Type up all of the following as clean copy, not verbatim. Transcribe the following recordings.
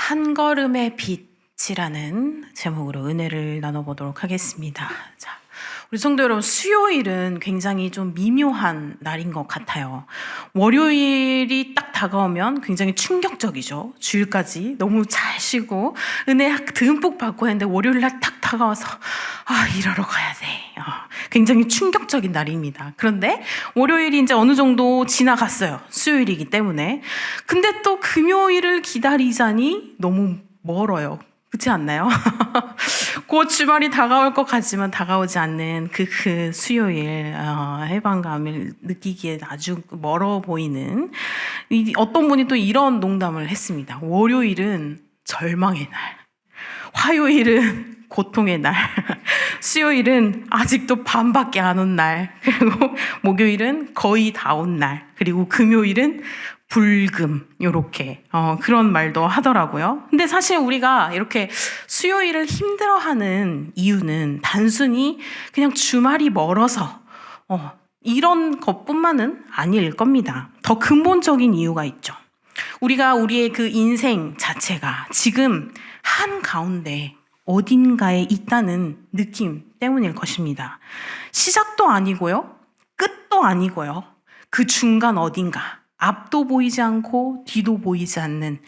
한 걸음의 빛이라는 제목으로 은혜를 나눠보도록 하겠습니다. 자, 우리 성도 여러분, 수요일은 굉장히 좀 미묘한 날인 것 같아요. 월요일이 딱 다가오면 굉장히 충격적이죠. 주일까지 너무 잘 쉬고 은혜 듬뿍 받고 했는데 월요일 날 딱 다가와서 일하러 가야 돼. 굉장히 충격적인 날입니다. 그런데 월요일이 이제 어느 정도 지나갔어요. 수요일이기 때문에. 근데 또 금요일을 기다리자니 너무 멀어요. 그렇지 않나요? 곧 주말이 다가올 것 같지만 다가오지 않는 그 수요일 해방감을 느끼기에 아주 멀어 보이는, 어떤 분이 또 이런 농담을 했습니다. 월요일은 절망의 날, 화요일은 고통의 날, 수요일은 아직도 반밖에 안 온 날, 그리고 목요일은 거의 다 온 날, 그리고 금요일은 불금, 요렇게 그런 말도 하더라고요. 근데 사실 우리가 이렇게 수요일을 힘들어하는 이유는 단순히 그냥 주말이 멀어서 이런 것뿐만은 아닐 겁니다. 더 근본적인 이유가 있죠. 우리가 우리의 그 인생 자체가 지금 한가운데 어딘가에 있다는 느낌 때문일 것입니다. 시작도 아니고요, 끝도 아니고요, 그 중간 어딘가, 앞도 보이지 않고 뒤도 보이지 않는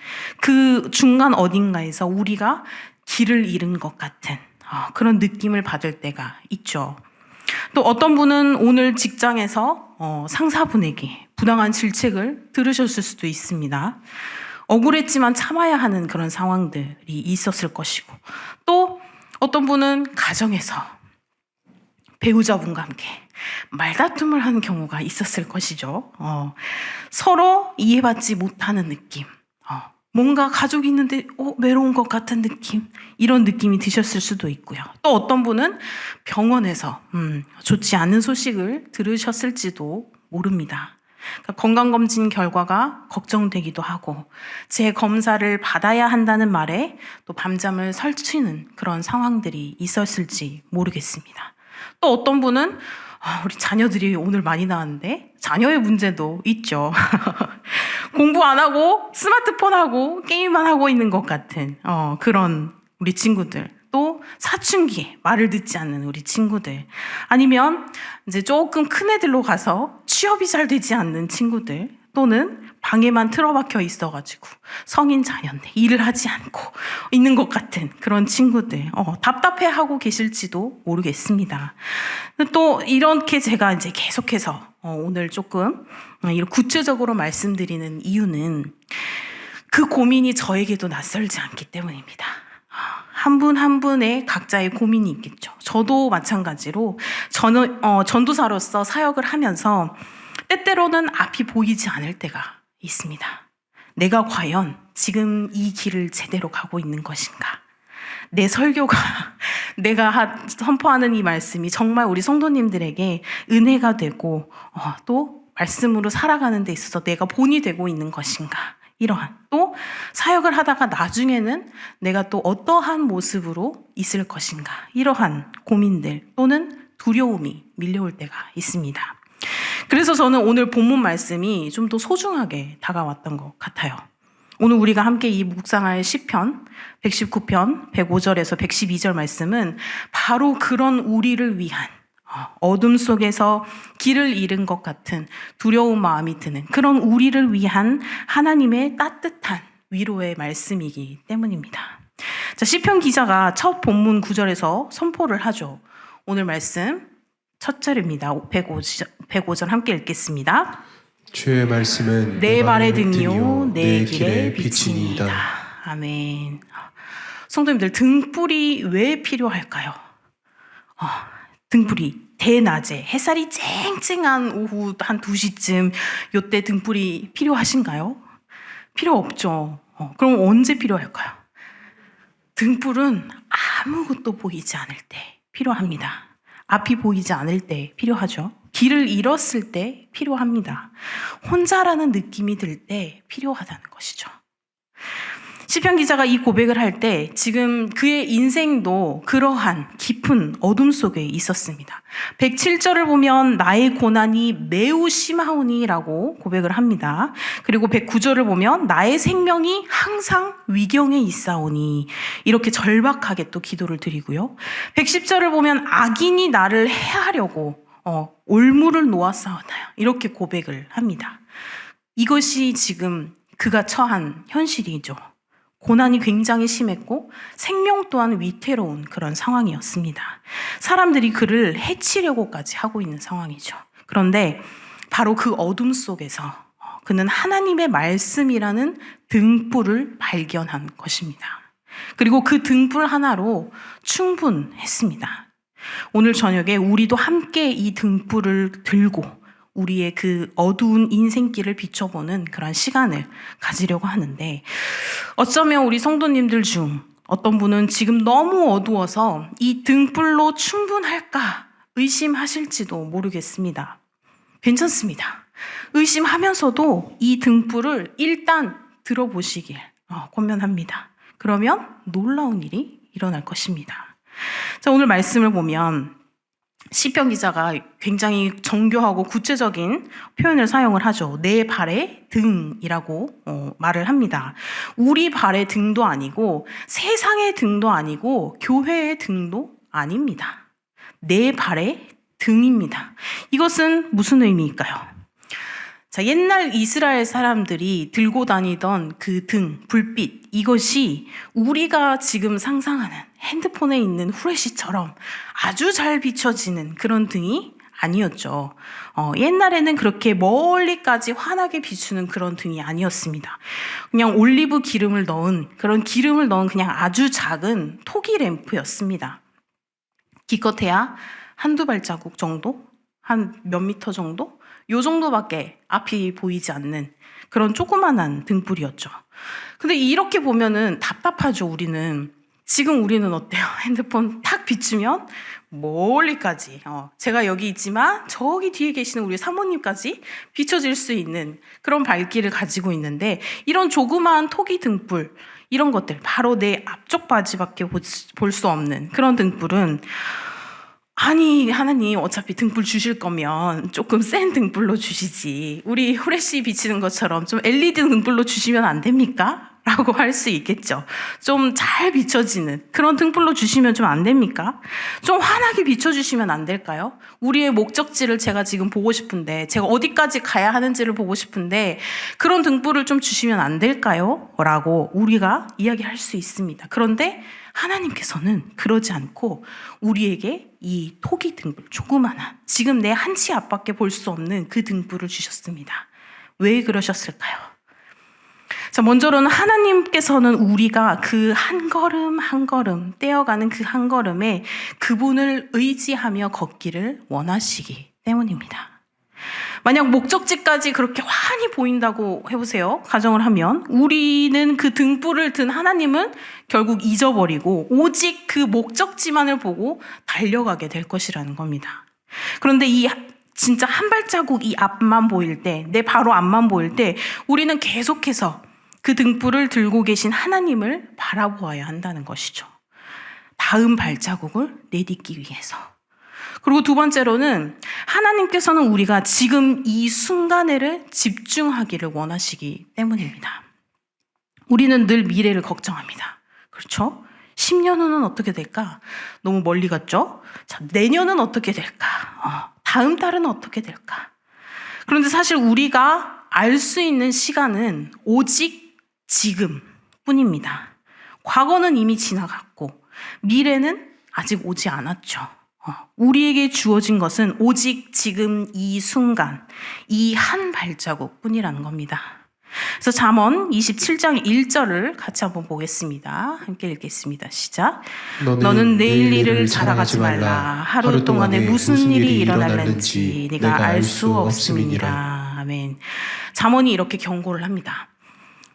그 중간 어딘가에서 우리가 길을 잃은 것 같은 그런 느낌을 받을 때가 있죠. 또 어떤 분은 오늘 직장에서 상사분에게 부당한 질책을 들으셨을 수도 있습니다. 억울했지만 참아야 하는 그런 상황들이 있었을 것이고, 또 어떤 분은 가정에서 배우자분과 함께 말다툼을 하는 경우가 있었을 것이죠. 서로 이해받지 못하는 느낌, 뭔가 가족이 있는데 외로운 것 같은 느낌, 이런 느낌이 드셨을 수도 있고요. 또 어떤 분은 병원에서 좋지 않은 소식을 들으셨을지도 모릅니다. 그러니까 건강검진 결과가 걱정되기도 하고 재검사를 받아야 한다는 말에 또 밤잠을 설치는 그런 상황들이 있었을지 모르겠습니다. 또 어떤 분은 우리 자녀들이 오늘 많이 나왔는데 자녀의 문제도 있죠. 공부 안 하고 스마트폰 하고 게임만 하고 있는 것 같은 그런 우리 친구들, 또 사춘기에 말을 듣지 않는 우리 친구들, 아니면 이제 조금 큰 애들로 가서 취업이 잘 되지 않는 친구들, 또는 방에만 틀어박혀 있어가지고 성인 자녀인데 일을 하지 않고 있는 것 같은 그런 친구들, 답답해하고 계실지도 모르겠습니다. 또 이렇게 제가 이제 계속해서 오늘 조금 이런 구체적으로 말씀드리는 이유는 그 고민이 저에게도 낯설지 않기 때문입니다. 한 분 한 분의 각자의 고민이 있겠죠. 저도 마찬가지로 저는 전도사로서 사역을 하면서 때때로는 앞이 보이지 않을 때가 있습니다. 내가 과연 지금 이 길을 제대로 가고 있는 것인가? 내 설교가, 내가 선포하는 이 말씀이 정말 우리 성도님들에게 은혜가 되고 또 말씀으로 살아가는 데 있어서 내가 본이 되고 있는 것인가? 이러한, 또 사역을 하다가 나중에는 내가 또 어떠한 모습으로 있을 것인가? 이러한 고민들 또는 두려움이 밀려올 때가 있습니다. 그래서 저는 오늘 본문 말씀이 좀 더 소중하게 다가왔던 것 같아요. 오늘 우리가 함께 이 묵상할 시편 119편 105절에서 112절 말씀은 바로 그런 우리를 위한, 어둠 속에서 길을 잃은 것 같은 두려운 마음이 드는 그런 우리를 위한 하나님의 따뜻한 위로의 말씀이기 때문입니다. 자, 시편 기자가 첫 본문 9절에서 선포를 하죠. 오늘 말씀 첫 절입니다. 105절 함께 읽겠습니다. 주의 말씀은 내 발의 등이요 내 길의 빛이니이다. 아멘. 성도님들, 등불이 왜 필요할까요? 등불이 대낮에 햇살이 쨍쨍한 오후 한 2시쯤 요때 등불이 필요하신가요? 필요 없죠. 그럼 언제 필요할까요? 등불은 아무것도 보이지 않을 때 필요합니다. 앞이 보이지 않을 때 필요하죠. 길을 잃었을 때 필요합니다. 혼자라는 느낌이 들 때 필요하다는 것이죠. 시편 기자가 이 고백을 할 때 지금 그의 인생도 그러한 깊은 어둠 속에 있었습니다. 107절을 보면 나의 고난이 매우 심하오니라고 고백을 합니다. 그리고 109절을 보면 나의 생명이 항상 위경에 있사오니 이렇게 절박하게 또 기도를 드리고요. 110절을 보면 악인이 나를 해하려고 올무를 놓았사오나요 이렇게 고백을 합니다. 이것이 지금 그가 처한 현실이죠. 고난이 굉장히 심했고 생명 또한 위태로운 그런 상황이었습니다. 사람들이 그를 해치려고까지 하고 있는 상황이죠. 그런데 바로 그 어둠 속에서 그는 하나님의 말씀이라는 등불을 발견한 것입니다. 그리고 그 등불 하나로 충분했습니다. 오늘 저녁에 우리도 함께 이 등불을 들고 우리의 그 어두운 인생길을 비춰보는 그런 시간을 가지려고 하는데, 어쩌면 우리 성도님들 중 어떤 분은 지금 너무 어두워서 이 등불로 충분할까 의심하실지도 모르겠습니다. 괜찮습니다. 의심하면서도 이 등불을 일단 들어보시길 권면합니다. 그러면 놀라운 일이 일어날 것입니다. 자, 오늘 말씀을 보면 시편 기자가 굉장히 정교하고 구체적인 표현을 사용을 하죠. 내 발의 등이라고 말을 합니다. 우리 발의 등도 아니고 세상의 등도 아니고 교회의 등도 아닙니다. 내 발의 등입니다. 이것은 무슨 의미일까요? 자, 옛날 이스라엘 사람들이 들고 다니던 그 등, 불빛, 이것이 우리가 지금 상상하는 핸드폰에 있는 후레쉬처럼 아주 잘 비춰지는 그런 등이 아니었죠. 옛날에는 그렇게 멀리까지 환하게 비추는 그런 등이 아니었습니다. 그냥 올리브 기름을 넣은 그냥 아주 작은 토기 램프였습니다. 기껏해야 한두 발자국 정도? 한 몇 미터 정도? 요 정도밖에 앞이 보이지 않는 그런 조그만한 등불이었죠. 근데 이렇게 보면은 답답하죠, 우리는. 지금 우리는 어때요? 핸드폰 탁 비추면 멀리까지, 제가 여기 있지만 저기 뒤에 계시는 우리 사모님까지 비춰질 수 있는 그런 밝기를 가지고 있는데, 이런 조그마한 토기 등불, 이런 것들, 바로 내 앞쪽 바지밖에 볼 수 없는 그런 등불은, 아니 하나님 어차피 등불 주실 거면 조금 센 등불로 주시지, 우리 후레쉬 비치는 것처럼 좀 LED 등불로 주시면 안 됩니까? 라고 할 수 있겠죠. 좀 잘 비춰지는 그런 등불로 주시면 좀 안 됩니까? 좀 환하게 비춰주시면 안 될까요? 우리의 목적지를 제가 지금 보고 싶은데, 제가 어디까지 가야 하는지를 보고 싶은데 그런 등불을 좀 주시면 안 될까요? 라고 우리가 이야기할 수 있습니다. 그런데 하나님께서는 그러지 않고 우리에게 이 토기 등불, 조그마한, 지금 내 한 치 앞밖에 볼 수 없는 그 등불을 주셨습니다. 왜 그러셨을까요? 자, 먼저로는 하나님께서는 우리가 그 한 걸음 한 걸음 떼어가는 그 한 걸음에 그분을 의지하며 걷기를 원하시기 때문입니다. 만약 목적지까지 그렇게 환히 보인다고 해보세요. 가정을 하면 우리는 그 등불을 든 하나님은 결국 잊어버리고 오직 그 목적지만을 보고 달려가게 될 것이라는 겁니다. 그런데 이 진짜 한 발자국 이 앞만 보일 때, 내 바로 앞만 보일 때 우리는 계속해서 그 등불을 들고 계신 하나님을 바라보아야 한다는 것이죠. 다음 발자국을 내딛기 위해서. 그리고 두 번째로는 하나님께서는 우리가 지금 이 순간에를 집중하기를 원하시기 때문입니다. 우리는 늘 미래를 걱정합니다. 그렇죠? 10년 후는 어떻게 될까? 너무 멀리 갔죠? 자, 내년은 어떻게 될까? 다음 달은 어떻게 될까? 그런데 사실 우리가 알 수 있는 시간은 오직 지금뿐입니다. 과거는 이미 지나갔고 미래는 아직 오지 않았죠. 우리에게 주어진 것은 오직 지금 이 순간, 이 한 발자국 뿐이라는 겁니다. 그래서 잠언 27장 1절을 같이 한번 보겠습니다. 함께 읽겠습니다. 시작. 너는 내일 일을 자랑하지 말라. 하루 동안에 무슨 일이 일어날는지 네가 알 수 없음이니라. 아멘. 잠언이 이렇게 경고를 합니다.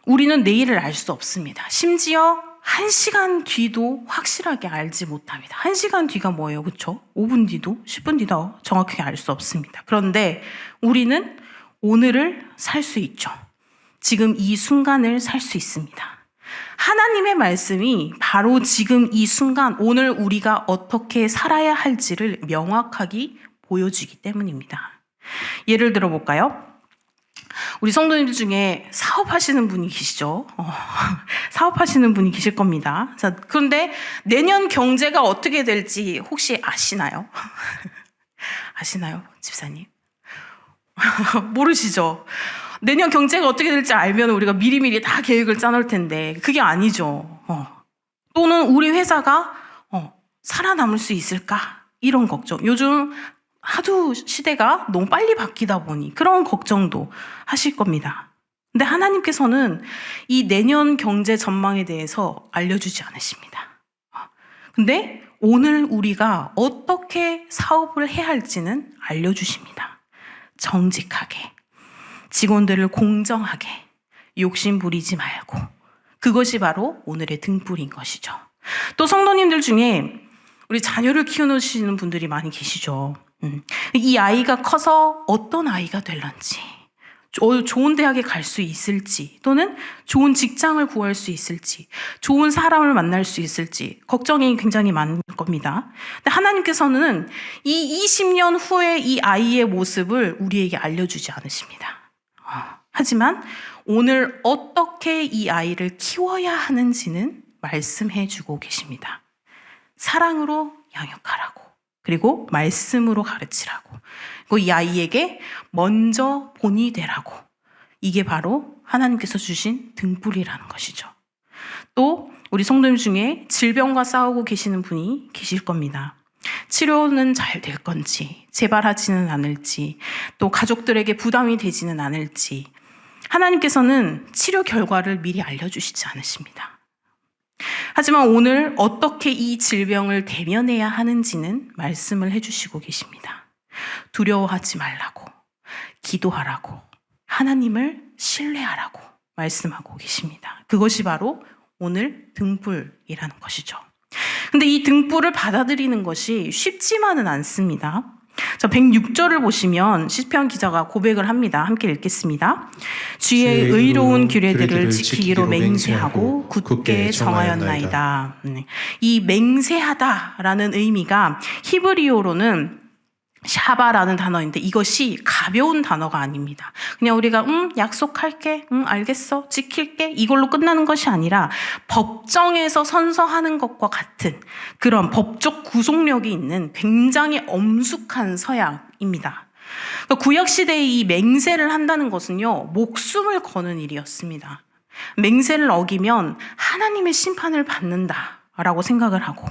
우리는 내일을 알 수 없습니다. 심지어 1시간 뒤도 확실하게 알지 못합니다. 1시간 뒤가 뭐예요? 그렇죠? 5분 뒤도 10분 뒤도 정확하게 알 수 없습니다. 그런데 우리는 오늘을 살 수 있죠. 지금 이 순간을 살 수 있습니다. 하나님의 말씀이 바로 지금 이 순간 오늘 우리가 어떻게 살아야 할지를 명확하게 보여주기 때문입니다. 예를 들어 볼까요? 우리 성도님들 중에 사업하시는 분이 계시죠? 사업하시는 분이 계실 겁니다. 자, 그런데 내년 경제가 어떻게 될지 혹시 아시나요? 아시나요, 집사님? 모르시죠? 내년 경제가 어떻게 될지 알면 우리가 미리미리 다 계획을 짜놓을 텐데 그게 아니죠. 또는 우리 회사가 살아남을 수 있을까? 이런 걱정. 요즘 하도 시대가 너무 빨리 바뀌다 보니 그런 걱정도 하실 겁니다. 근데 하나님께서는 이 내년 경제 전망에 대해서 알려주지 않으십니다. 근데 오늘 우리가 어떻게 사업을 해야 할지는 알려주십니다. 정직하게, 직원들을 공정하게, 욕심 부리지 말고, 그것이 바로 오늘의 등불인 것이죠. 또 성도님들 중에 우리 자녀를 키우시는 분들이 많이 계시죠. 이 아이가 커서 어떤 아이가 될런지, 좋은 대학에 갈 수 있을지, 또는 좋은 직장을 구할 수 있을지, 좋은 사람을 만날 수 있을지 걱정이 굉장히 많을 겁니다. 근데 하나님께서는 이 20년 후에 이 아이의 모습을 우리에게 알려주지 않으십니다. 하지만 오늘 어떻게 이 아이를 키워야 하는지는 말씀해 주고 계십니다. 사랑으로 양육하라고, 그리고 말씀으로 가르치라고, 그리고 이 아이에게 먼저 본이 되라고. 이게 바로 하나님께서 주신 등불이라는 것이죠. 또 우리 성도님 중에 질병과 싸우고 계시는 분이 계실 겁니다. 치료는 잘 될 건지, 재발하지는 않을지, 또 가족들에게 부담이 되지는 않을지, 하나님께서는 치료 결과를 미리 알려주시지 않으십니다. 하지만 오늘 어떻게 이 질병을 대면해야 하는지는 말씀을 해주시고 계십니다. 두려워하지 말라고, 기도하라고, 하나님을 신뢰하라고 말씀하고 계십니다. 그것이 바로 오늘 등불이라는 것이죠. 근데 이 등불을 받아들이는 것이 쉽지만은 않습니다. 자, 106절을 보시면 시편 기자가 고백을 합니다. 함께 읽겠습니다. 주의 의로운 규례들을 지키기로 맹세하고 굳게 정하였나이다. 이 맹세하다라는 의미가 히브리어로는 샤바라는 단어인데 이것이 가벼운 단어가 아닙니다. 그냥 우리가 약속할게, 알겠어, 지킬게 이걸로 끝나는 것이 아니라 법정에서 선서하는 것과 같은 그런 법적 구속력이 있는 굉장히 엄숙한 서약입니다. 구약시대에 이 맹세를 한다는 것은요, 목숨을 거는 일이었습니다. 맹세를 어기면 하나님의 심판을 받는다라고 생각을 하고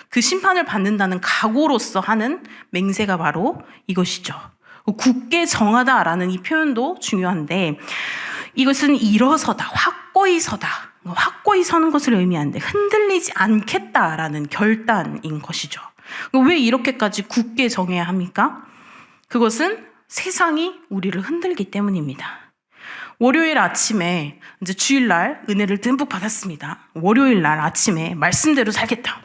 그 심판을 받는다는 각오로서 하는 맹세가 바로 이것이죠. 굳게 정하다라는 이 표현도 중요한데 이것은 일어서다, 확고히 서다, 확고히 서는 것을 의미하는데 흔들리지 않겠다라는 결단인 것이죠. 왜 이렇게까지 굳게 정해야 합니까? 그것은 세상이 우리를 흔들기 때문입니다. 월요일 아침에 이제 주일날 은혜를 듬뿍 받았습니다. 월요일날 아침에 말씀대로 살겠다.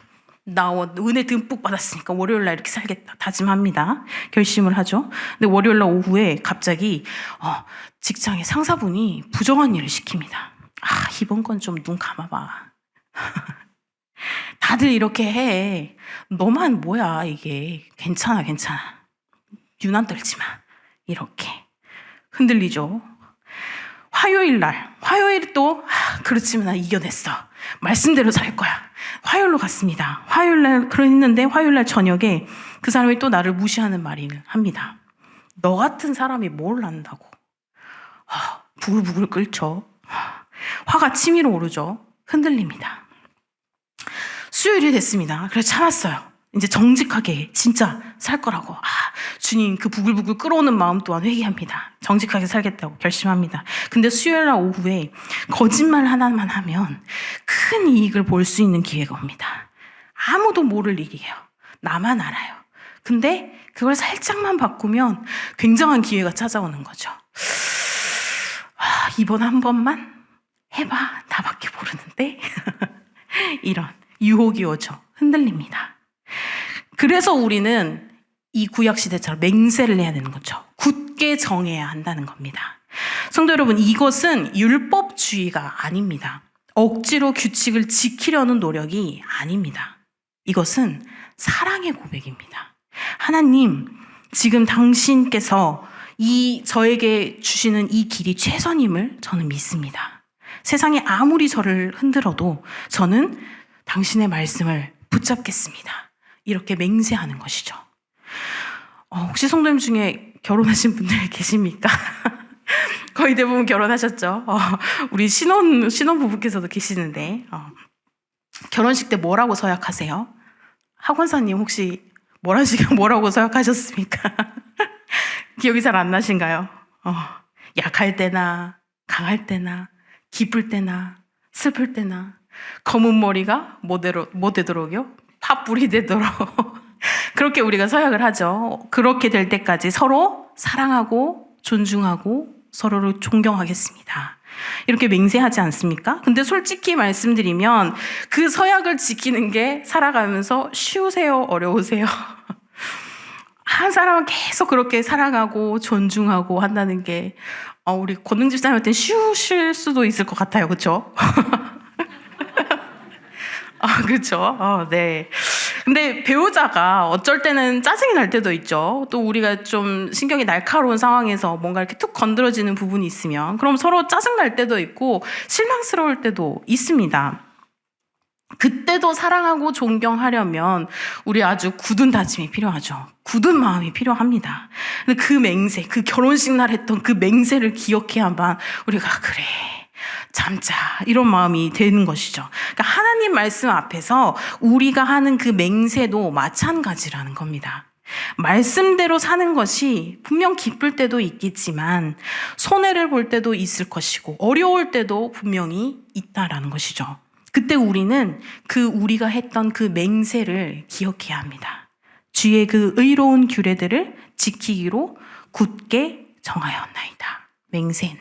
나 은혜 듬뿍 받았으니까 월요일날 이렇게 살겠다 다짐합니다. 결심을 하죠. 근데 월요일날 오후에 갑자기 직장의 상사분이 부정한 일을 시킵니다. 이번 건 좀 눈 감아봐. 다들 이렇게 해. 너만 뭐야 이게. 괜찮아. 유난 떨지 마. 이렇게 흔들리죠. 화요일 또 그렇지만 나 이겨냈어. 말씀대로 살 거야. 화요일로 갔습니다. 화요일날 그랬는데 화요일날 저녁에 그 사람이 또 나를 무시하는 말을 합니다. 너 같은 사람이 뭘 안다고. 부글부글 끓죠. 화가 치밀어 오르죠. 흔들립니다. 수요일이 됐습니다. 그래서 참았어요. 이제 정직하게 진짜 살 거라고. 주님 그 부글부글 끓어오는 마음 또한 회개합니다. 정직하게 살겠다고 결심합니다. 근데 수요일날 오후에 거짓말 하나만 하면 큰 이익을 볼 수 있는 기회가 옵니다. 아무도 모를 일이에요. 나만 알아요. 근데 그걸 살짝만 바꾸면 굉장한 기회가 찾아오는 거죠. 이번 한 번만 해봐. 나밖에 모르는데. 이런 유혹이 오죠. 흔들립니다. 그래서 우리는 이 구약시대처럼 맹세를 해야 되는 거죠. 굳게 정해야 한다는 겁니다. 성도 여러분, 이것은 율법주의가 아닙니다. 억지로 규칙을 지키려는 노력이 아닙니다. 이것은 사랑의 고백입니다. 하나님, 지금 당신께서 저에게 주시는 이 길이 최선임을 저는 믿습니다. 세상이 아무리 저를 흔들어도 저는 당신의 말씀을 붙잡겠습니다. 이렇게 맹세하는 것이죠. 혹시 성도님 중에 결혼하신 분들 계십니까? 거의 대부분 결혼하셨죠. 우리 신혼부부께서도 계시는데, 결혼식 때 뭐라고 서약하세요? 학원사님 혹시 뭐라고 서약하셨습니까? 기억이 잘 안 나신가요? 약할 때나, 강할 때나, 기쁠 때나, 슬플 때나, 검은 머리가 뭐 되도록요? 팥불이 되도록. 그렇게 우리가 서약을 하죠. 그렇게 될 때까지 서로 사랑하고 존중하고 서로를 존경하겠습니다. 이렇게 맹세하지 않습니까? 근데 솔직히 말씀드리면 그 서약을 지키는 게 살아가면서 쉬우세요? 어려우세요? 한 사람은 계속 그렇게 사랑하고 존중하고 한다는 게 우리 권능 집사님한테는 쉬우실 수도 있을 것 같아요. 그렇죠? 그렇죠. 네. 근데 배우자가 어쩔 때는 짜증이 날 때도 있죠. 또 우리가 좀 신경이 날카로운 상황에서 뭔가 이렇게 툭 건드려지는 부분이 있으면 그럼 서로 짜증 날 때도 있고 실망스러울 때도 있습니다. 그때도 사랑하고 존경하려면 우리 아주 굳은 다짐이 필요하죠. 굳은 마음이 필요합니다. 근데 그 맹세, 그 결혼식 날 했던 그 맹세를 기억해야만 우리가 그래 참자 이런 마음이 되는 것이죠. 그러니까 하나님 말씀 앞에서 우리가 하는 그 맹세도 마찬가지라는 겁니다. 말씀대로 사는 것이 분명 기쁠 때도 있겠지만 손해를 볼 때도 있을 것이고 어려울 때도 분명히 있다라는 것이죠. 그때 우리는 우리가 했던 그 맹세를 기억해야 합니다. 주의 그 의로운 규례들을 지키기로 굳게 정하였나이다. 맹세했나.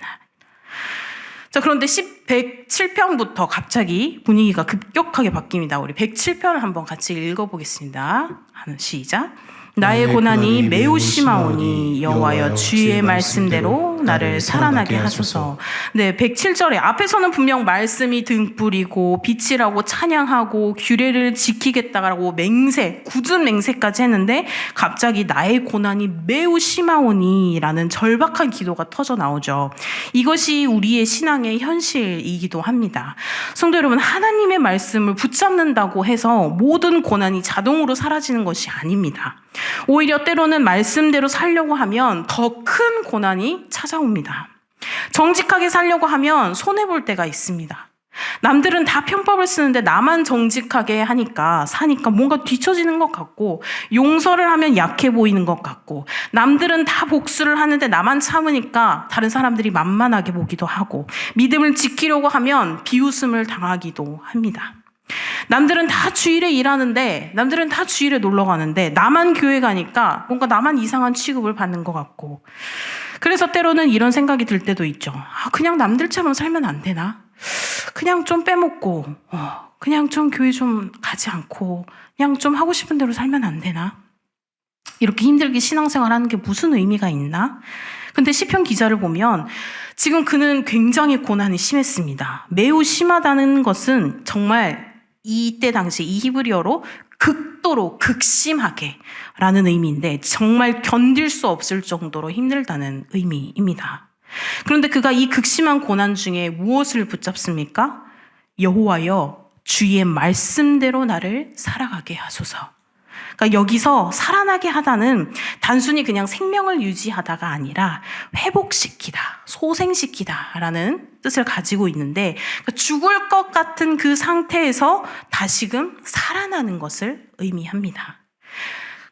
자, 그런데 107편부터 갑자기 분위기가 급격하게 바뀝니다. 우리 107편을 한번 같이 읽어보겠습니다. 시작. 나의 고난이 매우 심하오니 여호와여 주의 말씀대로 나를 살아나게 하소서. 네, 107절에 앞에서는 분명 말씀이 등불이고 빛이라고 찬양하고 규례를 지키겠다라고 맹세, 굳은 맹세까지 했는데 갑자기 나의 고난이 매우 심하오니 라는 절박한 기도가 터져 나오죠. 이것이 우리의 신앙의 현실이기도 합니다. 성도 여러분, 하나님의 말씀을 붙잡는다고 해서 모든 고난이 자동으로 사라지는 것이 아닙니다. 오히려 때로는 말씀대로 살려고 하면 더 큰 고난이 찾아옵니다. 정직하게 살려고 하면 손해볼 때가 있습니다. 남들은 다 편법을 쓰는데 나만 정직하게 사니까 뭔가 뒤처지는 것 같고 용서를 하면 약해 보이는 것 같고 남들은 다 복수를 하는데 나만 참으니까 다른 사람들이 만만하게 보기도 하고 믿음을 지키려고 하면 비웃음을 당하기도 합니다. 남들은 다 주일에 일하는데 남들은 다 주일에 놀러 가는데 나만 교회 가니까 뭔가 나만 이상한 취급을 받는 것 같고 그래서 때로는 이런 생각이 들 때도 있죠. 그냥 남들처럼 살면 안 되나? 그냥 좀 빼먹고 그냥 좀 교회 좀 가지 않고 그냥 좀 하고 싶은 대로 살면 안 되나? 이렇게 힘들게 신앙생활 하는 게 무슨 의미가 있나? 근데 시편 기자를 보면 지금 그는 굉장히 고난이 심했습니다. 매우 심하다는 것은 정말 이때 당시 이 히브리어로 극도로 극심하게 라는 의미인데 정말 견딜 수 없을 정도로 힘들다는 의미입니다. 그런데 그가 이 극심한 고난 중에 무엇을 붙잡습니까? 여호와여 주의 말씀대로 나를 살아가게 하소서. 그러니까 여기서 살아나게 하다는 단순히 그냥 생명을 유지하다가 아니라 회복시키다, 소생시키다라는 뜻을 가지고 있는데 그러니까 죽을 것 같은 그 상태에서 다시금 살아나는 것을 의미합니다.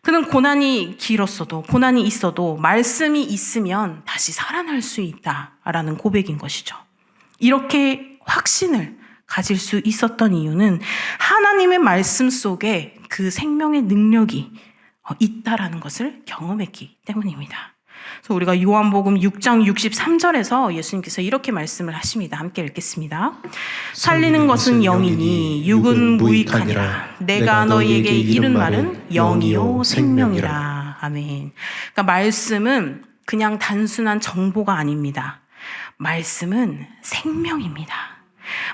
그는 고난이 길었어도 고난이 있어도 말씀이 있으면 다시 살아날 수 있다라는 고백인 것이죠. 이렇게 확신을 가질 수 있었던 이유는 하나님의 말씀 속에 그 생명의 능력이 있다라는 것을 경험했기 때문입니다. 그래서 우리가 요한복음 6장 63절에서 예수님께서 이렇게 말씀을 하십니다. 함께 읽겠습니다. 살리는 것은 영이니 육은 무익하니라. 내가 너희에게 이른 말은 영이요 생명이라. 아멘. 그러니까 말씀은 그냥 단순한 정보가 아닙니다. 말씀은 생명입니다.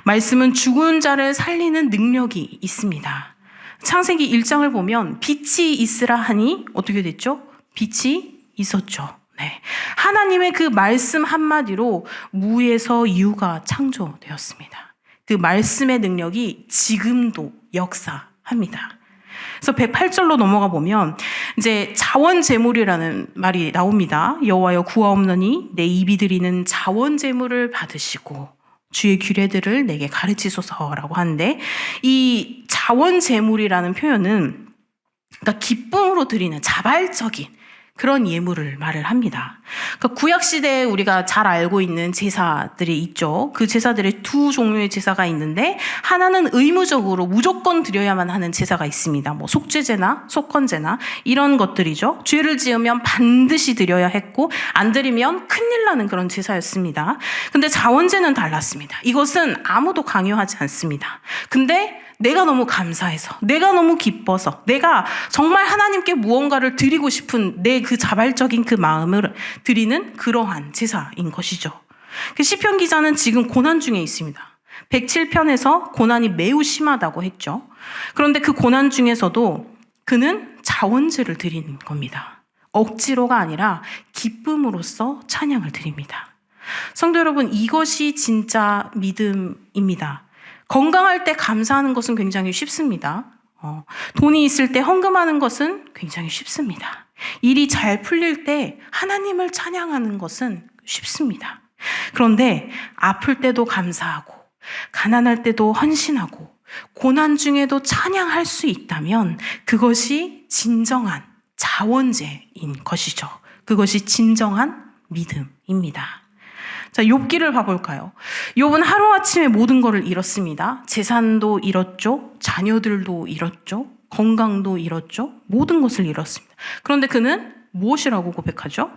말씀은 죽은 자를 살리는 능력이 있습니다. 창세기 1장을 보면 빛이 있으라 하니 어떻게 됐죠? 빛이 있었죠. 네. 하나님의 그 말씀 한마디로 무에서 유가 창조되었습니다. 그 말씀의 능력이 지금도 역사합니다. 그래서 108절로 넘어가 보면 이제 자원 제물이라는 말이 나옵니다. 여호와여 구하옵노니 내 입이 드리는 자원 제물을 받으시고 주의 규례들을 내게 가르치소서라고 하는데, 이 자원 제물이라는 표현은 그러니까 기쁨으로 드리는 자발적인 그런 예물을 말을 합니다. 그러니까 구약 시대에 우리가 잘 알고 있는 제사들이 있죠. 그 제사들의 두 종류의 제사가 있는데, 하나는 의무적으로 무조건 드려야만 하는 제사가 있습니다. 뭐 속죄제나 속건제나 이런 것들이죠. 죄를 지으면 반드시 드려야 했고 안 드리면 큰일 나는 그런 제사였습니다. 근데 자원제는 달랐습니다. 이것은 아무도 강요하지 않습니다. 근데 내가 너무 감사해서, 내가 너무 기뻐서, 내가 정말 하나님께 무언가를 드리고 싶은 내 그 자발적인 그 마음을 드리는 그러한 제사인 것이죠. 시편 기자는 지금 고난 중에 있습니다. 107편에서 고난이 매우 심하다고 했죠. 그런데 그 고난 중에서도 그는 자원제를 드리는 겁니다. 억지로가 아니라 기쁨으로써 찬양을 드립니다. 성도 여러분, 이것이 진짜 믿음입니다. 건강할 때 감사하는 것은 굉장히 쉽습니다. 돈이 있을 때 헌금하는 것은 굉장히 쉽습니다. 일이 잘 풀릴 때 하나님을 찬양하는 것은 쉽습니다. 그런데 아플 때도 감사하고 가난할 때도 헌신하고 고난 중에도 찬양할 수 있다면 그것이 진정한 자원제인 것이죠. 그것이 진정한 믿음입니다. 자, 욥기를 봐볼까요? 욥은 하루아침에 모든 것을 잃었습니다. 재산도 잃었죠. 자녀들도 잃었죠. 건강도 잃었죠. 모든 것을 잃었습니다. 그런데 그는 무엇이라고 고백하죠?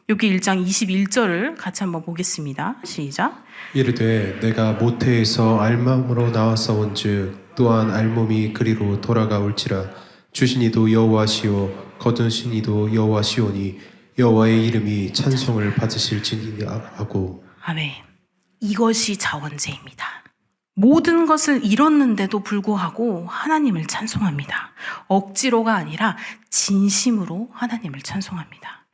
욥기 1장 21절을 같이 한번 보겠습니다. 시작. 이르되 내가 모태에서 알몸으로 나왔사온즉 또한 알몸이 그리로 돌아가올지라 주신 이도 여호와시오 거두신 이도 여호와시오니 여호와의 이름이 찬송을 받으실지니라고. 아멘. 이것이 자원제입니다. 모든 것을 잃었는데도 불구하고 하나님을 찬송합니다. 억지로가 아니라 진심으로 하나님을 찬송합니다.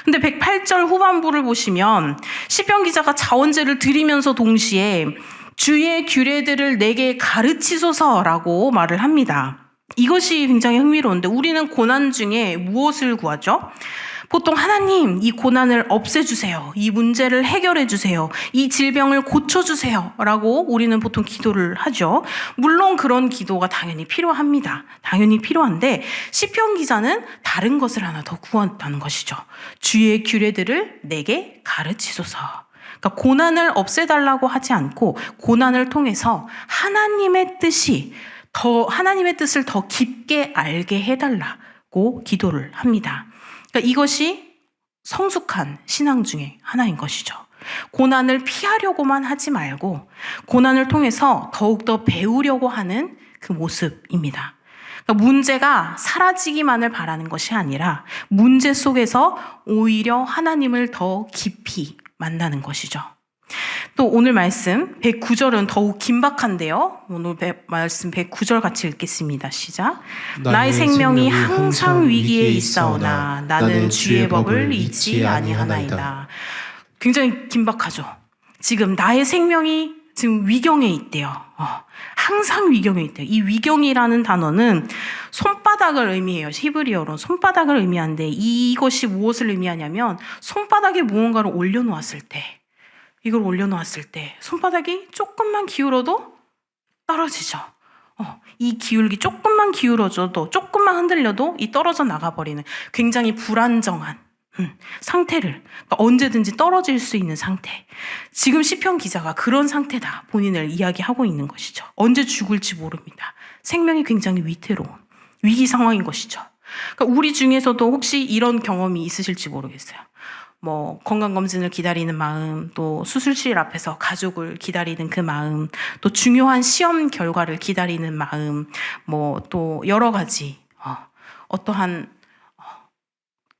근데 108절 후반부를 보시면 시편 기자가 자원제를 드리면서 동시에 주의 규례들을 내게 가르치소서라고 말을 합니다. 이것이 굉장히 흥미로운데, 우리는 고난 중에 무엇을 구하죠? 보통 하나님, 이 고난을 없애주세요. 이 문제를 해결해주세요. 이 질병을 고쳐주세요. 라고 우리는 보통 기도를 하죠. 물론 그런 기도가 당연히 필요합니다. 당연히 필요한데 시편 기자는 다른 것을 하나 더 구한다는 것이죠. 주의 규례들을 내게 가르치소서. 그러니까 고난을 없애달라고 하지 않고 고난을 통해서 하나님의 뜻을 더 깊게 알게 해달라고 기도를 합니다. 그러니까 이것이 성숙한 신앙 중에 하나인 것이죠. 고난을 피하려고만 하지 말고 고난을 통해서 더욱더 배우려고 하는 그 모습입니다. 그러니까 문제가 사라지기만을 바라는 것이 아니라 문제 속에서 오히려 하나님을 더 깊이 만나는 것이죠. 또 오늘 말씀 109절은 더욱 긴박한데요. 오늘 말씀 109절 같이 읽겠습니다. 시작. 나의 생명이 항상 위기에 있사오나 나는 주의 법을 잊지 아니하나이다. 굉장히 긴박하죠. 지금 나의 생명이 지금 위경에 있대요. 항상 위경에 있대요. 이 위경이라는 단어는 손바닥을 의미해요. 히브리어로 손바닥을 의미하는데 이것이 무엇을 의미하냐면 손바닥에 무언가를 올려놓았을 때, 이걸 올려놓았을 때 손바닥이 조금만 기울어도 떨어지죠. 이 기울기 조금만 기울어져도, 조금만 흔들려도 이 떨어져 나가버리는 굉장히 불안정한 상태를, 그러니까 언제든지 떨어질 수 있는 상태. 지금 시편 기자가 그런 상태다 본인을 이야기하고 있는 것이죠. 언제 죽을지 모릅니다. 생명이 굉장히 위태로운 위기 상황인 것이죠. 그러니까 우리 중에서도 혹시 이런 경험이 있으실지 모르겠어요. 뭐 건강검진을 기다리는 마음, 또 수술실 앞에서 가족을 기다리는 그 마음, 또 중요한 시험 결과를 기다리는 마음, 뭐 또 여러 가지 어떠한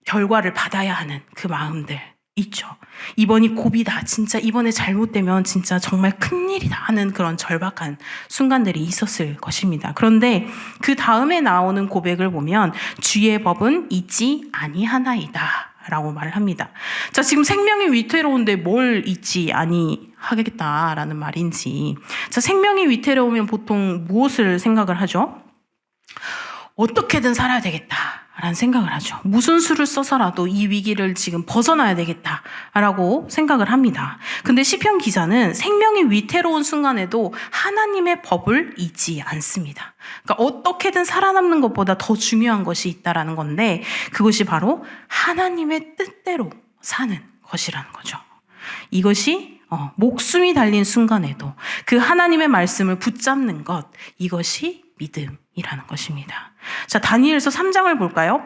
결과를 받아야 하는 그 마음들, 있죠. 이번이 고비다. 진짜 이번에 잘못되면 진짜 정말 큰일이다 하는 그런 절박한 순간들이 있었을 것입니다. 그런데 그 다음에 나오는 고백을 보면 주의 법은 잊지 아니하나이다 라고 말을 합니다. 자, 지금 생명이 위태로운데 뭘 잊지 아니하겠다라는 말인지. 자, 생명이 위태로우면 보통 무엇을 생각을 하죠? 어떻게든 살아야 되겠다라는 생각을 하죠. 무슨 수를 써서라도 이 위기를 지금 벗어나야 되겠다라고 생각을 합니다. 근데 시편 기자는 생명이 위태로운 순간에도 하나님의 법을 잊지 않습니다. 그러니까 어떻게든 살아남는 것보다 더 중요한 것이 있다라는 건데 그것이 바로 하나님의 뜻대로 사는 것이라는 거죠. 이것이 목숨이 달린 순간에도 그 하나님의 말씀을 붙잡는 것, 이것이 믿음이라는 것입니다. 자, 다니엘서 3장을 볼까요?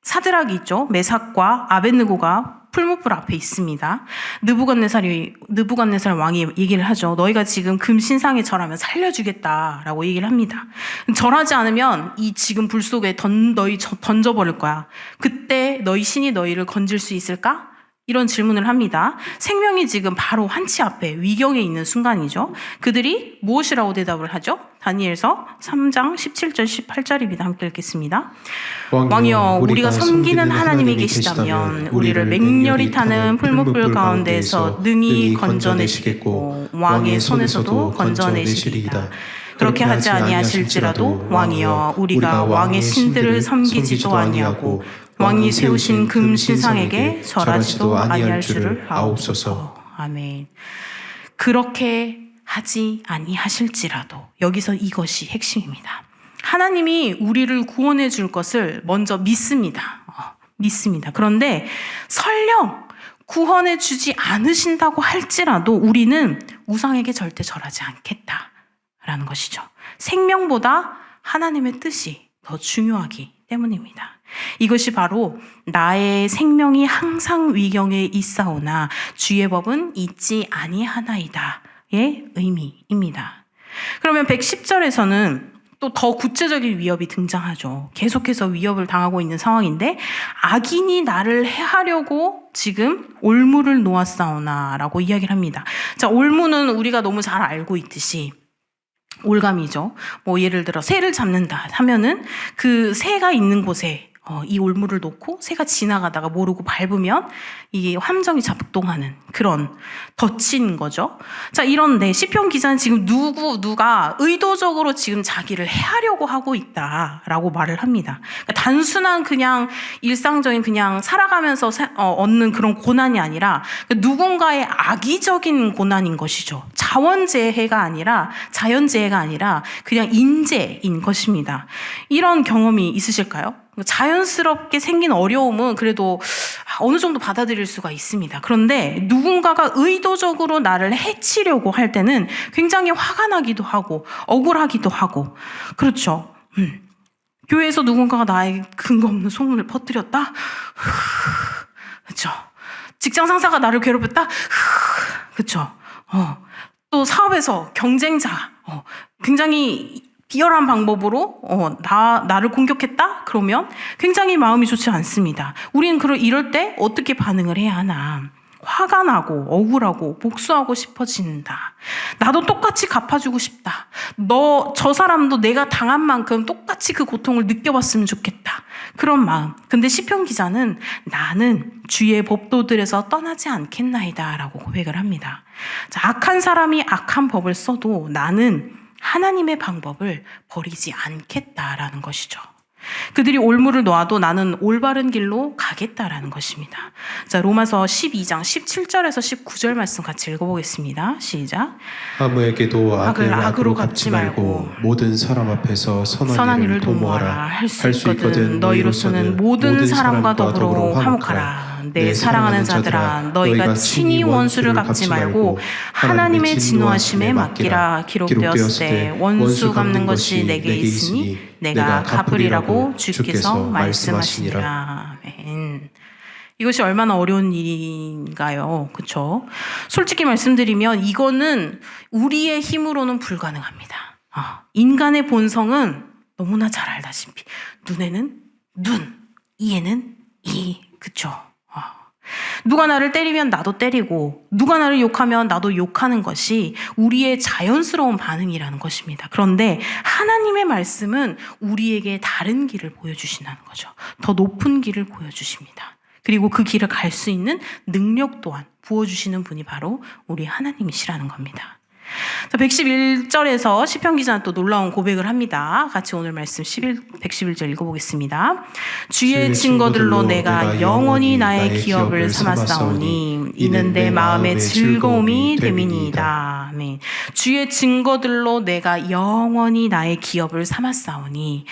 사드락이 있죠. 메삭과 아벳느고가 풀무불 앞에 있습니다. 느부갓네살 왕이 얘기를 하죠. 너희가 지금 금신상에 절하면 살려주겠다라고 얘기를 합니다. 절하지 않으면 이 지금 불 속에 너희 던져버릴 거야. 그때 너희 신이 너희를 건질 수 있을까? 이런 질문을 합니다. 생명이 지금 바로 환치 앞에 위경에 있는 순간이죠. 그들이 무엇이라고 대답을 하죠? 다니엘서 3장 17절 18절입니다. 함께 읽겠습니다. 왕이여, 우리가 섬기는 하나님이 계시다면 우리를 맹렬히 타는 풀무불 가운데에서 능히 건져내시겠고 왕의 손에서도 건져내시리이다. 그렇게 하지 아니하실지라도 왕이여, 우리가 왕의 신들을 섬기지도 아니하고 왕이 세우신 금 신상에게 절하지도 아니할 줄을 아옵소서. 아멘. 그렇게 하지 아니하실지라도, 여기서 이것이 핵심입니다. 하나님이 우리를 구원해 줄 것을 먼저 믿습니다. 믿습니다. 그런데 설령 구원해 주지 않으신다고 할지라도 우리는 우상에게 절대 절하지 않겠다라는 것이죠. 생명보다 하나님의 뜻이 더 중요하기 때문입니다. 이것이 바로 나의 생명이 항상 위경에 있사오나 주의 법은 잊지 아니하나이다의 의미입니다. 그러면 110절에서는 또 더 구체적인 위협이 등장하죠. 계속해서 위협을 당하고 있는 상황인데 악인이 나를 해하려고 지금 올무를 놓았사오나 라고 이야기를 합니다. 자, 올무는 우리가 너무 잘 알고 있듯이 올감이죠. 뭐 예를 들어 새를 잡는다 하면은 그 새가 있는 곳에 이 올무를 놓고 새가 지나가다가 모르고 밟으면 이게 함정이 작동하는 그런 덫인 거죠. 자, 이런데 시편 기자는 지금 누가 의도적으로 지금 자기를 해하려고 하고 있다라고 말을 합니다. 그러니까 단순한 그냥 일상적인 그냥 살아가면서 얻는 그런 고난이 아니라 누군가의 악의적인 고난인 것이죠. 자연재해가 아니라 그냥 인재인 것입니다. 이런 경험이 있으실까요? 자연스럽게 생긴 어려움은 그래도 어느 정도 받아들일 수가 있습니다. 그런데 누군가가 의도적으로 나를 해치려고 할 때는 굉장히 화가 나기도 하고 억울하기도 하고 그렇죠. 교회에서 누군가가 나에게 근거 없는 소문을 퍼뜨렸다? 그렇죠. 직장 상사가 나를 괴롭혔다? 그렇죠. 또 사업에서 경쟁자 굉장히 비열한 방법으로 나를 공격했다? 그러면 굉장히 마음이 좋지 않습니다. 우리는 이럴 때 어떻게 반응을 해야 하나? 화가 나고 억울하고 복수하고 싶어진다. 나도 똑같이 갚아주고 싶다. 저 사람도 내가 당한 만큼 똑같이 그 고통을 느껴봤으면 좋겠다. 그런 마음. 근데 시편 기자는 나는 주의 법도들에서 떠나지 않겠나이다 라고 고백을 합니다. 자, 악한 사람이 악한 법을 써도 나는 하나님의 방법을 버리지 않겠다라는 것이죠. 그들이 올무를 놓아도 나는 올바른 길로 가겠다라는 것입니다. 자, 로마서 12장 17절에서 19절 말씀 같이 읽어보겠습니다. 시작. 아무에게도 악을 악으로 갚지 말고 모든 사람 앞에서 선한 일을 도모하라. 할 수 있거든 너희로서는 모든 사람과 더불어 화목하라. 내 사랑하는 자들아, 너희가 친히 원수를 갚지 말고 하나님의 진노하심에 맡기라. 기록되었을 때 원수 갚는 것이 내게 있으니 내가 갚으리라고 주께서 말씀하시니라. 아멘. 이것이 얼마나 어려운 일인가요? 그렇죠? 솔직히 말씀드리면 이거는 우리의 힘으로는 불가능합니다. 인간의 본성은 너무나 잘 알다시피 눈에는 눈, 이에는 이, 그렇죠? 누가 나를 때리면 나도 때리고 누가 나를 욕하면 나도 욕하는 것이 우리의 자연스러운 반응이라는 것입니다. 그런데 하나님의 말씀은 우리에게 다른 길을 보여주신다는 거죠. 더 높은 길을 보여주십니다. 그리고 그 길을 갈 수 있는 능력 또한 부어주시는 분이 바로 우리 하나님이시라는 겁니다. 111절에서 시편 기자는 또 놀라운 고백을 합니다. 같이 오늘 말씀 111절 읽어보겠습니다. 주의 증거들로 내가 영원히 나의 기업을 삼았사오니 이는 내 마음의 즐거움이 됨이니이다. 아멘. 주의 증거들로 내가 영원히 나의 기업을 삼았사오니,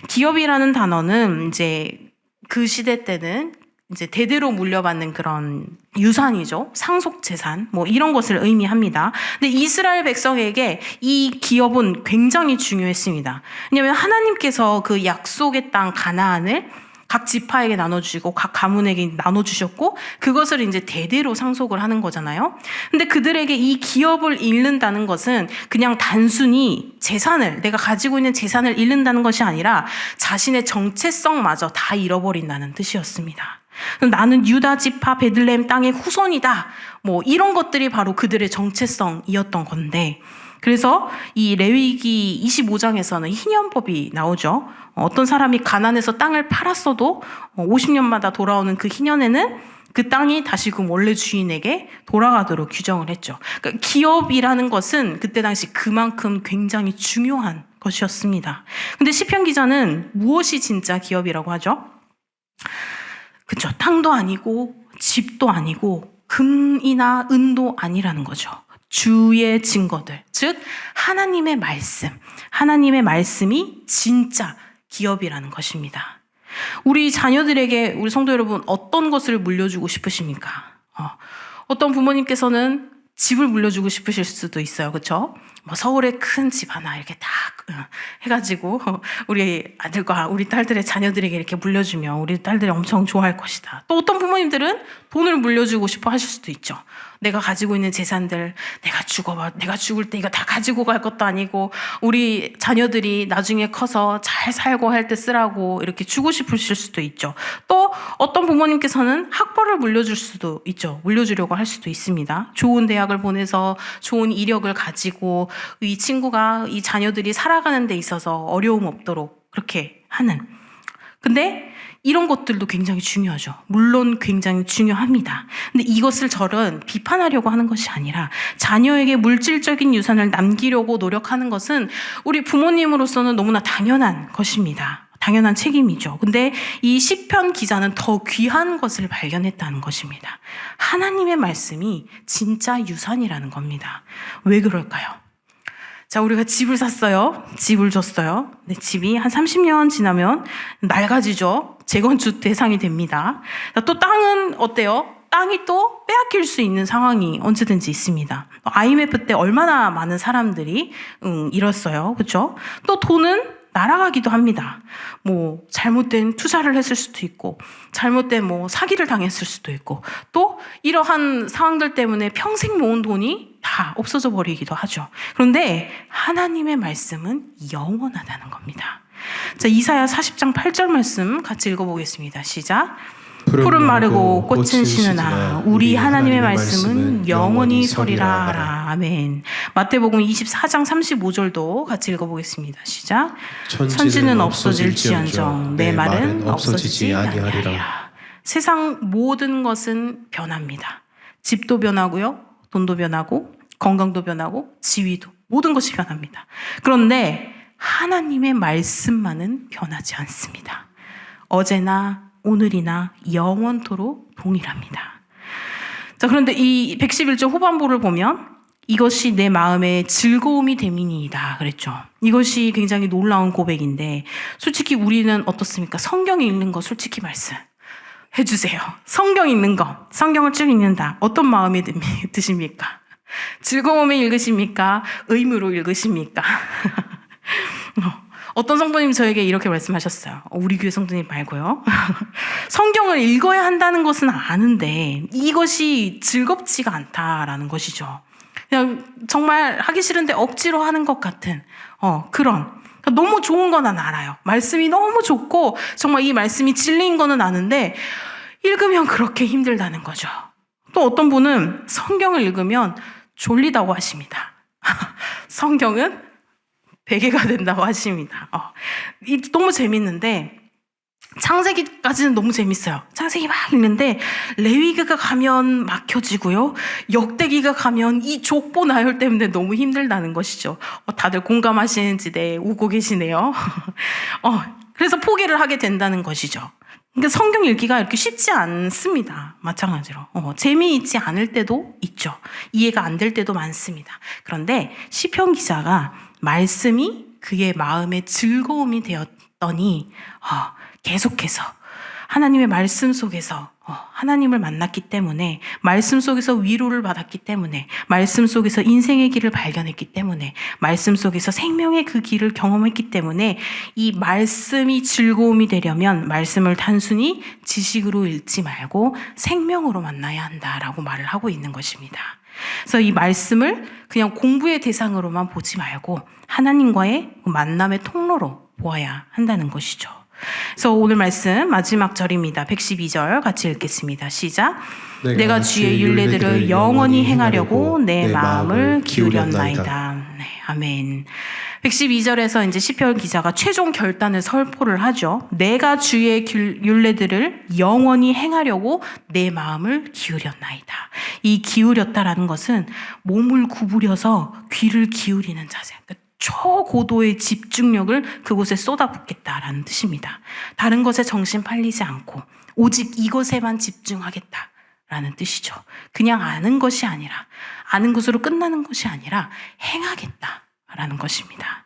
기업이라는 단어는 이제 그 시대 때는 이제 대대로 물려받는 그런 유산이죠. 상속 재산, 뭐 이런 것을 의미합니다. 근데 이스라엘 백성에게 이 기업은 굉장히 중요했습니다. 왜냐하면 하나님께서 그 약속의 땅 가나안을 각 지파에게 나눠주시고 각 가문에게 나눠주셨고 그것을 이제 대대로 상속을 하는 거잖아요. 근데 그들에게 이 기업을 잃는다는 것은 그냥 단순히 재산을, 내가 가지고 있는 재산을 잃는다는 것이 아니라 자신의 정체성마저 다 잃어버린다는 뜻이었습니다. 나는 유다 지파 베들레헴 땅의 후손이다. 뭐 이런 것들이 바로 그들의 정체성이었던 건데, 그래서 이 레위기 25장에서는 희년법이 나오죠. 어떤 사람이 가난해서 땅을 팔았어도 50년마다 돌아오는 그 희년에는 그 땅이 다시금 원래 주인에게 돌아가도록 규정을 했죠. 그러니까 기업이라는 것은 그때 당시 그만큼 굉장히 중요한 것이었습니다. 근데 시편 기자는 무엇이 진짜 기업이라고 하죠? 그렇죠. 땅도 아니고 집도 아니고 금이나 은도 아니라는 거죠. 주의 증거들, 즉 하나님의 말씀, 하나님의 말씀이 진짜 기업이라는 것입니다. 우리 자녀들에게, 우리 성도 여러분, 어떤 것을 물려주고 싶으십니까? 어떤 부모님께서는 집을 물려주고 싶으실 수도 있어요. 그렇죠? 뭐 서울에 큰 집 하나 이렇게 딱 해가지고 우리 아들과 우리 딸들의 자녀들에게 이렇게 물려주면 우리 딸들이 엄청 좋아할 것이다. 또 어떤 부모님들은 돈을 물려주고 싶어 하실 수도 있죠. 내가 가지고 있는 재산들, 내가 죽을 때 이거 다 가지고 갈 것도 아니고 우리 자녀들이 나중에 커서 잘 살고 할 때 쓰라고 이렇게 주고 싶으실 수도 있죠. 또 어떤 부모님께서는 학벌을 물려줄 수도 있죠. 물려주려고 할 수도 있습니다. 좋은 대학을 보내서 좋은 이력을 가지고 이 친구가, 이 자녀들이 살아가는 데 있어서 어려움 없도록 그렇게 하는. 근데 이런 것들도 굉장히 중요하죠. 물론 굉장히 중요합니다. 근데 이것을 저는 비판하려고 하는 것이 아니라 자녀에게 물질적인 유산을 남기려고 노력하는 것은 우리 부모님으로서는 너무나 당연한 것입니다. 당연한 책임이죠. 근데 이 시편 기자는 더 귀한 것을 발견했다는 것입니다. 하나님의 말씀이 진짜 유산이라는 겁니다. 왜 그럴까요? 자, 우리가 집을 샀어요. 집을 줬어요. 근데 집이 한 30년 지나면 낡아지죠. 재건축 대상이 됩니다. 또 땅은 어때요? 땅이 또 빼앗길 수 있는 상황이 언제든지 있습니다. IMF 때 얼마나 많은 사람들이 잃었어요. 그렇죠? 또 돈은 날아가기도 합니다. 뭐 잘못된 투자를 했을 수도 있고, 잘못된 뭐 사기를 당했을 수도 있고, 또 이러한 상황들 때문에 평생 모은 돈이 다 없어져 버리기도 하죠. 그런데 하나님의 말씀은 영원하다는 겁니다. 자, 이사야 40장 8절 말씀 같이 읽어보겠습니다. 시작. 푸른 마르고 꽃은 시느나 우리 하나님의 말씀은 영원히 서리라 하라. 아멘. 마태복음 24장 35절도 같이 읽어보겠습니다. 시작. 천지는 없어질지언정 내 말은 없어지지 아니하리라. 세상 모든 것은 변합니다. 집도 변하고요, 돈도 변하고, 건강도 변하고, 지위도, 모든 것이 변합니다. 그런데 하나님의 말씀만은 변하지 않습니다. 어제나 오늘이나 영원토록 동일합니다. 자, 그런데 이 111절 후반부를 보면 이것이 내 마음의 즐거움이 됨이니이다 그랬죠. 이것이 굉장히 놀라운 고백인데, 솔직히 우리는 어떻습니까? 성경 읽는 거 솔직히 말씀 해주세요. 성경 읽는 거, 성경을 쭉 읽는다. 어떤 마음이 드십니까? 즐거움에 읽으십니까? 의무로 읽으십니까? 어떤 성도님이 저에게 이렇게 말씀하셨어요. 우리 교회 성도님 말고요. 성경을 읽어야 한다는 것은 아는데 이것이 즐겁지가 않다라는 것이죠. 그냥 정말 하기 싫은데 억지로 하는 것 같은 그런. 그러니까 너무 좋은 건 난 알아요. 말씀이 너무 좋고 정말 이 말씀이 진리인 거는 아는데 읽으면 그렇게 힘들다는 거죠. 또 어떤 분은 성경을 읽으면 졸리다고 하십니다. 성경은 베개가 된다고 하십니다. 너무 재밌는데 창세기까지는 너무 재밌어요. 창세기 막 읽는데 레위기가 가면 막혀지고요. 역대기가 가면 이 족보 나열 때문에 너무 힘들다는 것이죠. 다들 공감하시는지 웃고 계시네요. 그래서 포기를 하게 된다는 것이죠. 그러니까 성경 읽기가 이렇게 쉽지 않습니다. 마찬가지로 재미있지 않을 때도 있죠. 이해가 안 될 때도 많습니다. 그런데 시편 기자가 말씀이 그의 마음의 즐거움이 되었더니 계속해서 하나님의 말씀 속에서 하나님을 만났기 때문에, 말씀 속에서 위로를 받았기 때문에, 말씀 속에서 인생의 길을 발견했기 때문에, 말씀 속에서 생명의 그 길을 경험했기 때문에 이 말씀이 즐거움이 되려면 말씀을 단순히 지식으로 읽지 말고 생명으로 만나야 한다라고 말을 하고 있는 것입니다. 그래서 이 말씀을 그냥 공부의 대상으로만 보지 말고 하나님과의 만남의 통로로 보아야 한다는 것이죠. 그래서 오늘 말씀 마지막 절입니다. 112절 같이 읽겠습니다. 시작. 내가 주의 율례들을 영원히 행하려고 내 마음을 기울였나이다. 네, 아멘. 112절에서 이제 시편 기자가 최종 결단을 선포를 하죠. 내가 주의 율례들을 영원히 행하려고 내 마음을 기울였나이다. 이 기울였다라는 것은 몸을 구부려서 귀를 기울이는 자세. 초고도의 집중력을 그곳에 쏟아붓겠다라는 뜻입니다. 다른 것에 정신 팔리지 않고 오직 이것에만 집중하겠다라는 뜻이죠. 그냥 아는 것이 아니라, 아는 것으로 끝나는 것이 아니라 행하겠다라는 것입니다.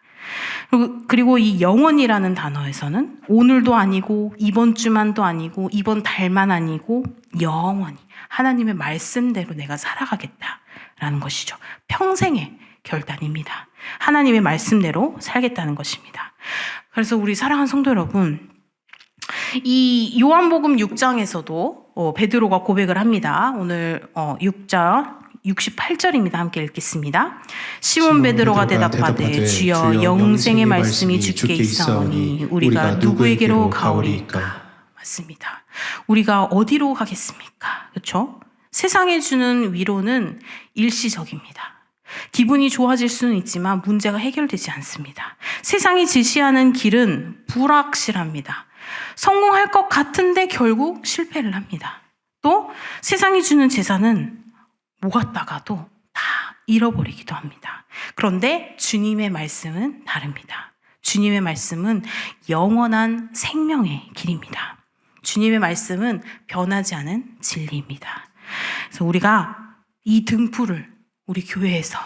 그리고 이 영원이라는 단어에서는 오늘도 아니고 이번 주만도 아니고 이번 달만 아니고 영원히 하나님의 말씀대로 내가 살아가겠다라는 것이죠. 평생의 결단입니다. 하나님의 말씀대로 살겠다는 것입니다. 그래서 우리 사랑하는 성도 여러분, 이 요한복음 6장에서도 베드로가 고백을 합니다. 오늘 6장 68절입니다. 함께 읽겠습니다. 시몬 베드로가 대답하되 주여 영생의 말씀이 주께 있사오니 우리가 누구에게로 가오리이까. 맞습니다. 우리가 어디로 가겠습니까? 그렇죠? 세상에 주는 위로는 일시적입니다. 기분이 좋아질 수는 있지만 문제가 해결되지 않습니다. 세상이 제시하는 길은 불확실합니다. 성공할 것 같은데 결국 실패를 합니다. 또 세상이 주는 재산은 모았다가도 다 잃어버리기도 합니다. 그런데 주님의 말씀은 다릅니다. 주님의 말씀은 영원한 생명의 길입니다. 주님의 말씀은 변하지 않은 진리입니다. 그래서 우리가 이 등불을 우리 교회에서,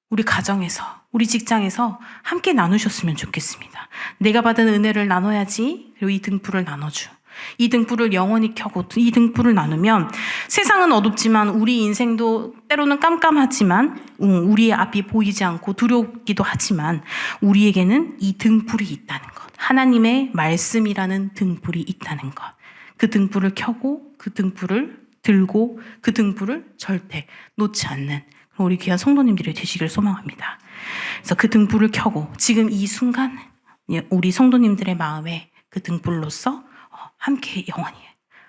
우리 가정에서, 우리 직장에서 함께 나누셨으면 좋겠습니다. 내가 받은 은혜를 나눠야지. 그리고 이 등불을 나눠주. 이 등불을 영원히 켜고 이 등불을 나누면 세상은 어둡지만 우리 인생도 때로는 깜깜하지만 우리의 앞이 보이지 않고 두렵기도 하지만 우리에게는 이 등불이 있다는 것. 하나님의 말씀이라는 등불이 있다는 것. 그 등불을 켜고 그 등불을 들고 그 등불을 절대 놓지 않는 우리 귀한 성도님들이 되시길 소망합니다. 그래서 그 등불을 켜고 지금 이 순간 우리 성도님들의 마음에 그 등불로서 함께 영원히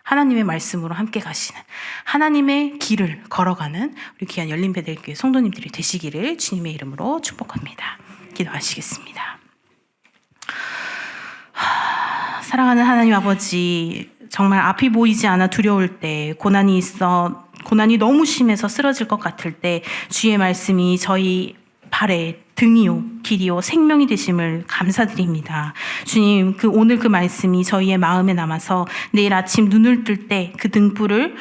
하나님의 말씀으로 함께 가시는 하나님의 길을 걸어가는 우리 귀한 열린배들교회 성도님들이 되시기를 주님의 이름으로 축복합니다. 기도하시겠습니다. 사랑하는 하나님 아버지, 정말 앞이 보이지 않아 두려울 때, 고난이 너무 심해서 쓰러질 것 같을 때 주의 말씀이 저희 발에 등이요 길이요 생명이 되심을 감사드립니다. 주님, 오늘 그 말씀이 저희의 마음에 남아서 내일 아침 눈을 뜰 때 그 등불을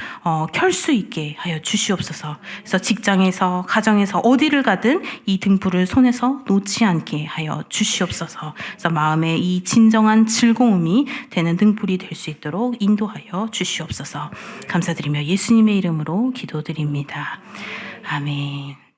켤 수 있게 하여 주시옵소서. 그래서 직장에서 가정에서 어디를 가든 이 등불을 손에서 놓지 않게 하여 주시옵소서. 그래서 마음에 이 진정한 즐거움이 되는 등불이 될 수 있도록 인도하여 주시옵소서. 감사드리며 예수님의 이름으로 기도드립니다. 아멘.